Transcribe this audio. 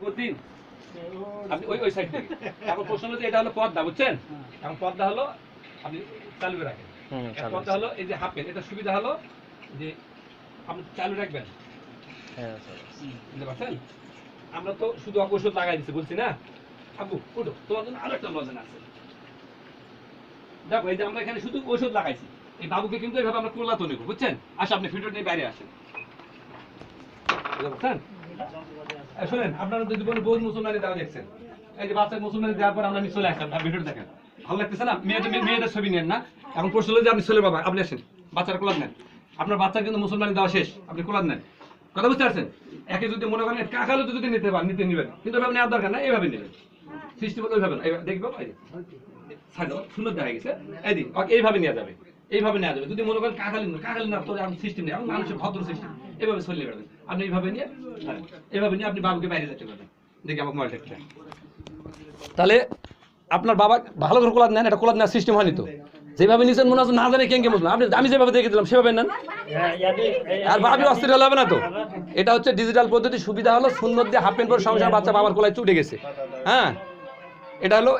3 আপনি ওই সাইড থেকে এখন প্রশ্ন হলো যে এটা হলো পর্দা বুঝছেন এখন পর্দা হলো আপনি চালু রাখেন পর্দা হলো এই যে হাফ পেন এটা সুবিধা হলো যে আপনি চালু রাখবেন হ্যাঁ স্যার বুঝতে পারছেন আমরা তো শুধু ওষুধ লাগাই দিচ্ছি বলছি না আবু উঠো তোমার জন্য আরো একটা লজেন আছে দেখো এই যে আমরা এখানে শুধু ওষুধ লাগাইছি এই বাবুকে কিন্তু এইভাবে আমরা কোলাতো নেব বুঝছেন আসো আপনি ভিডিও নিয়ে বাইরে আসেন বুঝতে পারছেন শুনেন আপনারা তো জীবনে বহুত মুসলমানি দেওয়া দেখছেন এই যে বাচ্চা মুসলমানি দেওয়ার পর আমরা নিয়ে চলে আসলাম ভিডিও দেখেন ভালো লাগতেছে না মেয়েদের ছবি নেন না এখন প্রশ্ন হলো যে আপনি ছেলে বাবা আপনি আসেন বাচ্চারা কোলাদ নেন আপনার বাচ্চা কিন্তু মুসলমানি দেওয়া শেষ আপনি কোলাদ নেন কথা বুঝতে পারছেন একে যদি মনে করেন কাকালো যদি নিতে পারেন নিতে নিবেন কিন্তু এভাবে নেওয়ার দরকার না এইভাবে নেবেন সৃষ্টি বলে ওইভাবে না দেখবো সুন্দর দেখা গেছে এই এইভাবে নেওয়া যাবে এইভাবে নেওয়া যাবে যদি মনে করেন কাকালি না তোর এখন সিস্টেম নেই এখন মানুষের ভদ্র সিস্টেম এভাবে চলে বেড়াবেন আপনি এইভাবে নিয়ে এইভাবে নিয়ে আপনি বাবুকে বাইরে যেতে পারবেন দেখি আমাকে মোবাইল দেখতে তাহলে আপনার বাবা ভালো করে কোলাদ নেন এটা কোলাদ নেওয়ার সিস্টেম হয়নি তো যেভাবে নিছেন মনে হচ্ছে না জানে কেন বুঝলাম আপনি আমি যেভাবে দেখে দিলাম সেভাবে নেন আর ভাবি অস্থির হলে হবে না তো এটা হচ্ছে ডিজিটাল পদ্ধতি সুবিধা হলো সুন্দর দিয়ে হাফ প্যান্ট পরে সংসার বাচ্চা বাবার কোলায় চুটে গেছে হ্যাঁ এটা হলো